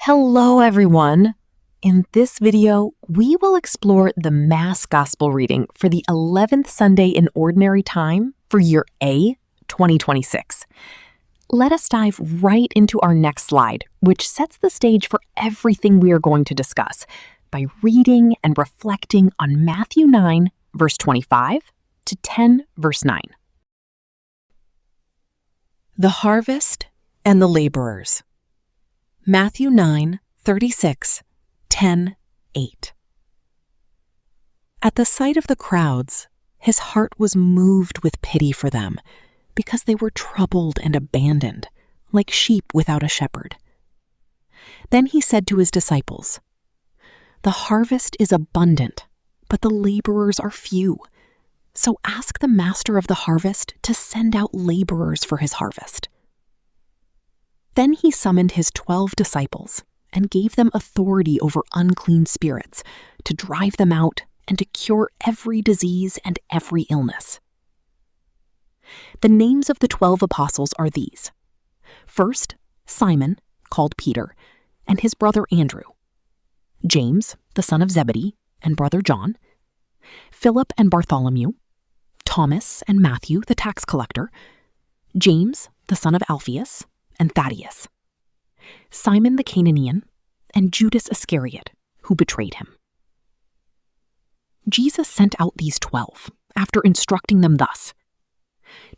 Hello, everyone. In this video, we will explore the Mass Gospel reading for the 11th Sunday in Ordinary Time for Year A, 2026. Let us dive right into our next slide, which sets the stage for everything we are going to discuss by reading and reflecting on Matthew 9, verse 25 to 10, verse 9. The harvest and the laborers. Matthew 9:36, 10:8. At the sight of the crowds, his heart was moved with pity for them, because they were troubled and abandoned, like sheep without a shepherd. Then he said to his disciples, "The harvest is abundant, but the laborers are few. So ask the master of the harvest to send out laborers for his harvest." Then he summoned his 12 disciples and gave them authority over unclean spirits to drive them out and to cure every disease and every illness. The names of the 12 apostles are these. First, Simon, called Pitre, and his brother Andrew. James, the son of Zebedee, and brother John. Philip and Bartholomew. Thomas and Matthew, the tax collector. James, the son of Alphaeus, and Thaddeus, Simon the Canaanian, and Judas Iscariot, who betrayed him. Jesus sent out these 12 after instructing them thus: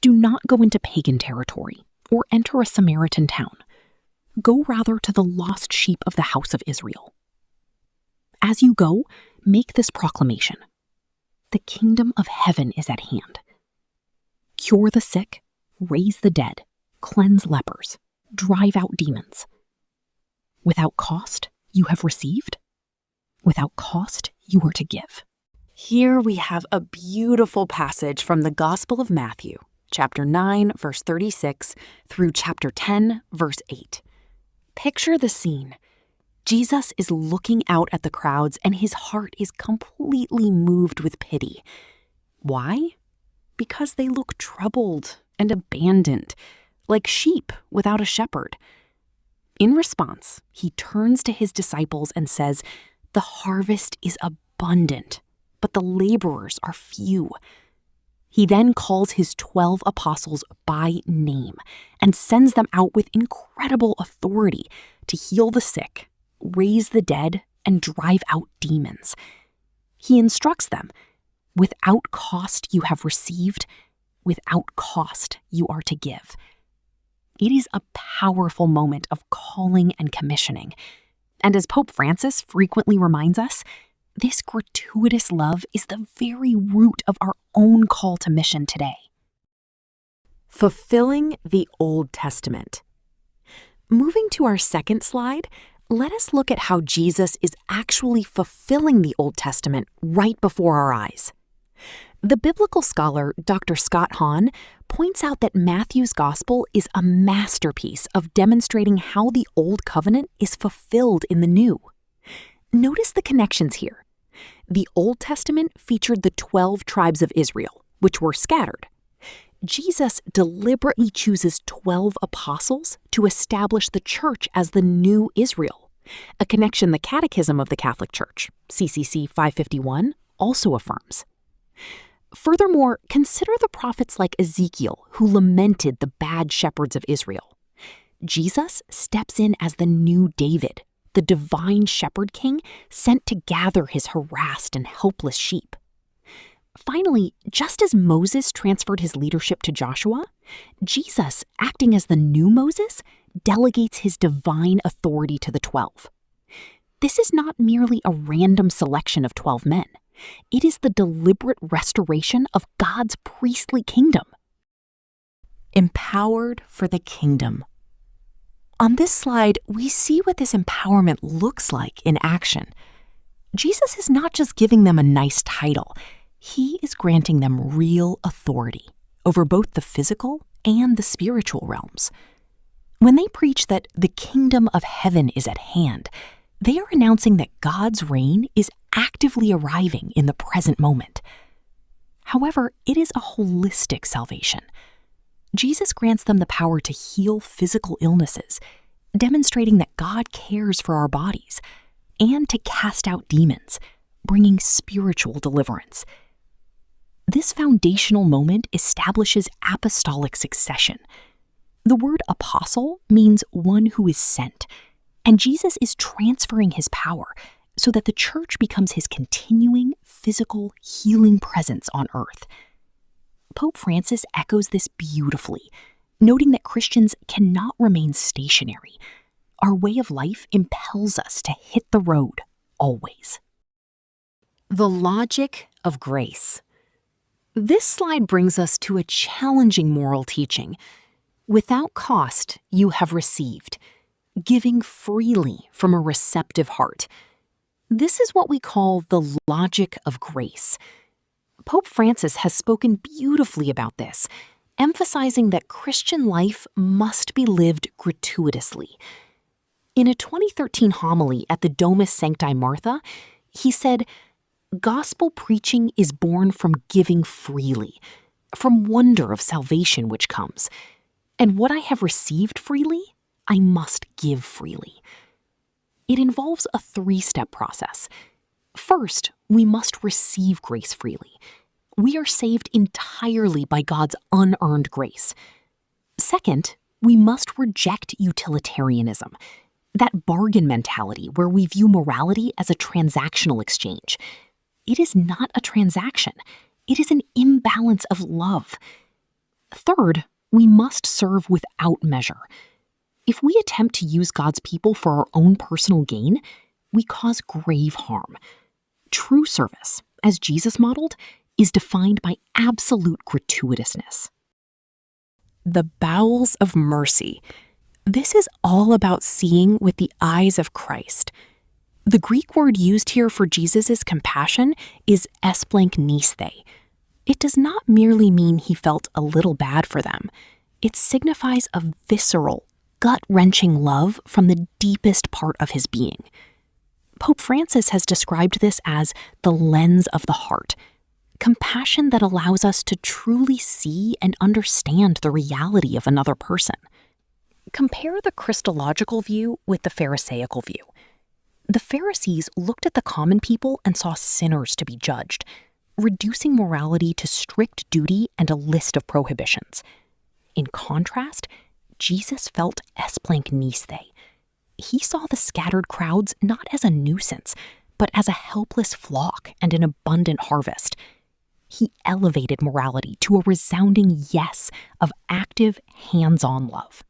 "Do not go into pagan territory or enter a Samaritan town. Go rather to the lost sheep of the house of Israel. As you go, make this proclamation: the kingdom of heaven is at hand. Cure the sick, raise the dead, cleanse lepers, drive out demons. Without cost, you have received. Without cost, you are to give." Here we have a beautiful passage from the Gospel of Matthew, chapter 9, verse 36, through chapter 10, verse 8. Picture the scene. Jesus is looking out at the crowds, and his heart is completely moved with pity. Why? Because they look troubled and abandoned, like sheep without a shepherd. In response, he turns to his disciples and says, "The harvest is abundant, but the laborers are few." He then calls his 12 apostles by name and sends them out with incredible authority to heal the sick, raise the dead, and drive out demons. He instructs them, "Without cost you have received, without cost you are to give." It is a powerful moment of calling and commissioning. And as Pope Francis frequently reminds us, this gratuitous love is the very root of our own call to mission today. Fulfilling the Old Testament. Moving to our second slide, let us look at how Jesus is actually fulfilling the Old Testament right before our eyes. The biblical scholar Dr. Scott Hahn points out that Matthew's gospel is a masterpiece of demonstrating how the Old Covenant is fulfilled in the New. Notice the connections here. The Old Testament featured the 12 tribes of Israel, which were scattered. Jesus deliberately chooses 12 apostles to establish the church as the new Israel, a connection the Catechism of the Catholic Church, CCC 551, also affirms. Furthermore, consider the prophets like Ezekiel, who lamented the bad shepherds of Israel. Jesus steps in as the new David, the divine shepherd king sent to gather his harassed and helpless sheep. Finally, just as Moses transferred his leadership to Joshua, Jesus, acting as the new Moses, delegates his divine authority to the 12. This is not merely a random selection of 12 men. It is the deliberate restoration of God's priestly kingdom. Empowered for the kingdom. On this slide, we see what this empowerment looks like in action. Jesus is not just giving them a nice title. He is granting them real authority over both the physical and the spiritual realms. When they preach that the kingdom of heaven is at hand, they are announcing that God's reign is actively arriving in the present moment. However, it is a holistic salvation. Jesus grants them the power to heal physical illnesses, demonstrating that God cares for our bodies, and to cast out demons, bringing spiritual deliverance. This foundational moment establishes apostolic succession. The word apostle means one who is sent, and Jesus is transferring his power so that the church becomes his continuing, physical, healing presence on earth. Pope Francis echoes this beautifully, noting that Christians cannot remain stationary. Our way of life impels us to hit the road, always. The logic of grace. This slide brings us to a challenging moral teaching. Without cost, you have received, giving freely from a receptive heart. This is what we call the logic of grace. Pope Francis has spoken beautifully about this, emphasizing that Christian life must be lived gratuitously. In a 2013 homily at the Domus Sancti Martha, he said, "Gospel preaching is born from giving freely, from wonder of salvation which comes. And what I have received freely, I must give freely." It involves a three-step process. First, we must receive grace freely. We are saved entirely by God's unearned grace. Second, we must reject utilitarianism, that bargain mentality where we view morality as a transactional exchange. It is not a transaction. It is an imbalance of love. Third, we must serve without measure. If we attempt to use God's people for our own personal gain, we cause grave harm. True service, as Jesus modeled, is defined by absolute gratuitousness. The bowels of mercy. This is all about seeing with the eyes of Christ. The Greek word used here for Jesus' compassion is esplanknisthe. It does not merely mean he felt a little bad for them. It signifies a visceral, gut-wrenching love from the deepest part of his being. Pope Francis has described this as the lens of the heart, compassion that allows us to truly see and understand the reality of another person. Compare the Christological view with the Pharisaical view. The Pharisees looked at the common people and saw sinners to be judged, reducing morality to strict duty and a list of prohibitions. In contrast, Jesus felt esplanknisthe. He saw the scattered crowds not as a nuisance, but as a helpless flock and an abundant harvest. He elevated morality to a resounding yes of active, hands-on love.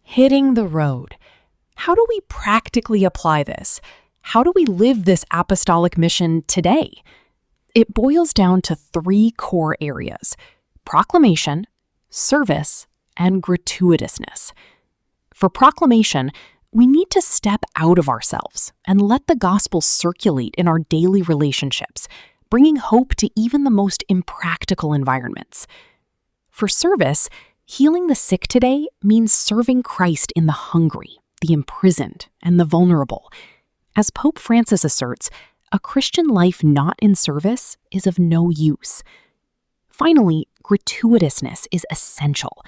Hitting the road. How do we practically apply this? How do we live this apostolic mission today? It boils down to three core areas: proclamation, service, and gratuitousness. For proclamation, we need to step out of ourselves and let the gospel circulate in our daily relationships, bringing hope to even the most impractical environments. For service, healing the sick today means serving Christ in the hungry, the imprisoned, and the vulnerable. As Pope Francis asserts, a Christian life not in service is of no use. Finally, gratuitousness is essential.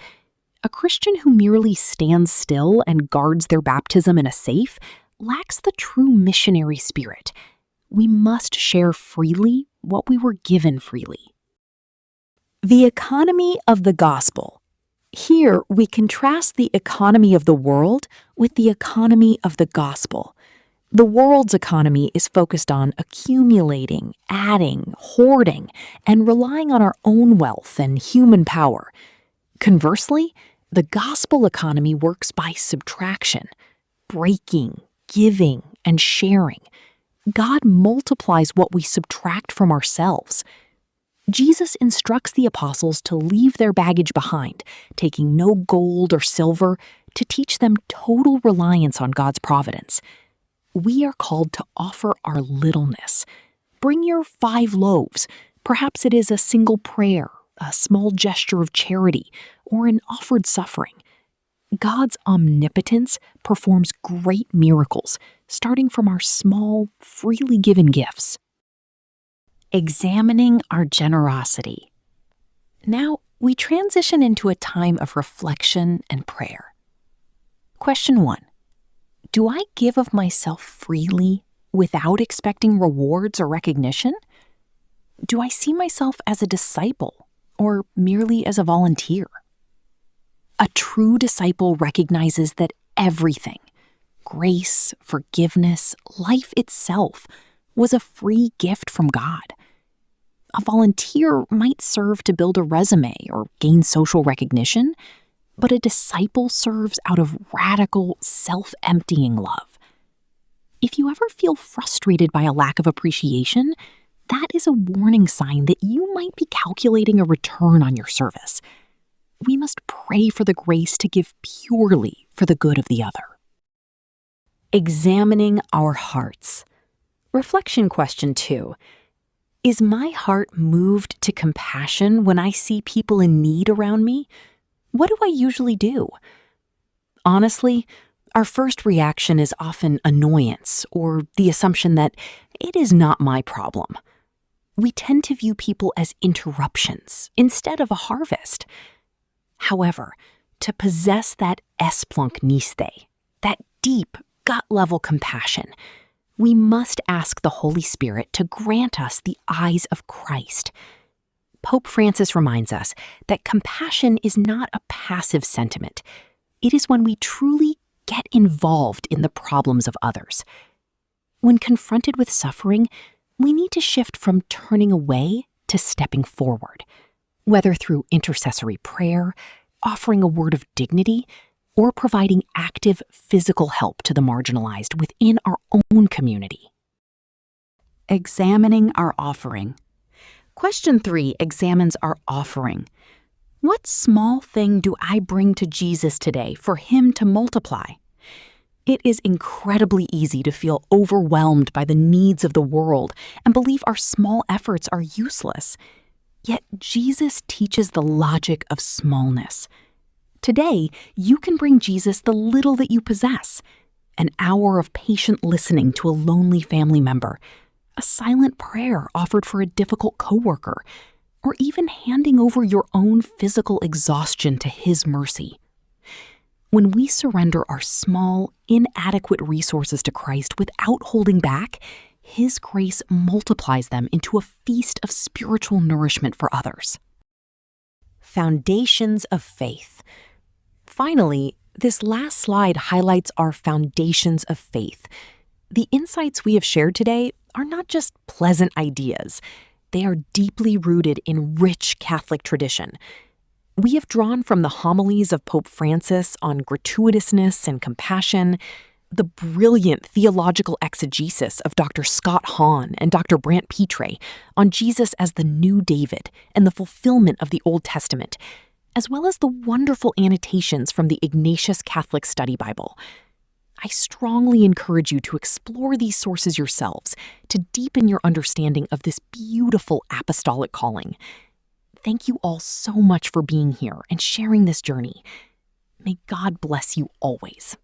A Christian who merely stands still and guards their baptism in a safe lacks the true missionary spirit. We must share freely what we were given freely. The economy of the gospel. Here, we contrast the economy of the world with the economy of the gospel. The world's economy is focused on accumulating, adding, hoarding, and relying on our own wealth and human power. Conversely, the gospel economy works by subtraction, breaking, giving, and sharing. God multiplies what we subtract from ourselves. Jesus instructs the apostles to leave their baggage behind, taking no gold or silver, to teach them total reliance on God's providence. We are called to offer our littleness. Bring your 5 loaves. Perhaps it is a single prayer, a small gesture of charity, or an offered suffering. God's omnipotence performs great miracles, starting from our small, freely given gifts. Examining our generosity. Now, we transition into a time of reflection and prayer. Question 1. Do I give of myself freely without expecting rewards or recognition? Do I see myself as a disciple or merely as a volunteer? A true disciple recognizes that everything, grace, forgiveness, life itself, was a free gift from God. A volunteer might serve to build a resume or gain social recognition, but a disciple serves out of radical, self-emptying love. If you ever feel frustrated by a lack of appreciation, that is a warning sign that you might be calculating a return on your service. We must pray for the grace to give purely for the good of the other. Examining our hearts. Reflection question 2. Is my heart moved to compassion when I see people in need around me? What do I usually do? Honestly, our first reaction is often annoyance or the assumption that it is not my problem. We tend to view people as interruptions instead of a harvest. However, to possess that esplunk niste, that deep, gut-level compassion, we must ask the Holy Spirit to grant us the eyes of Christ. Pope Francis reminds us that compassion is not a passive sentiment. It is when we truly get involved in the problems of others. When confronted with suffering, we need to shift from turning away to stepping forward, whether through intercessory prayer, offering a word of dignity, or providing active physical help to the marginalized within our own community. Examining our offering. Question 3 examines our offering. What small thing do I bring to Jesus today for Him to multiply? It is incredibly easy to feel overwhelmed by the needs of the world and believe our small efforts are useless. Yet Jesus teaches the logic of smallness. Today, you can bring Jesus the little that you possess: an hour of patient listening to a lonely family member, a silent prayer offered for a difficult coworker, or even handing over your own physical exhaustion to His mercy. When we surrender our small, inadequate resources to Christ without holding back, His grace multiplies them into a feast of spiritual nourishment for others. Foundations of faith. Finally, this last slide highlights our foundations of faith. The insights we have shared today are not just pleasant ideas. They are deeply rooted in rich Catholic tradition. We have drawn from the homilies of Pope Francis on gratuitousness and compassion, the brilliant theological exegesis of Dr. Scott Hahn and Dr. Brant Pitre on Jesus as the new David and the fulfillment of the Old Testament, as well as the wonderful annotations from the Ignatius Catholic Study Bible. I strongly encourage you to explore these sources yourselves to deepen your understanding of this beautiful apostolic calling. Thank you all so much for being here and sharing this journey. May God bless you always.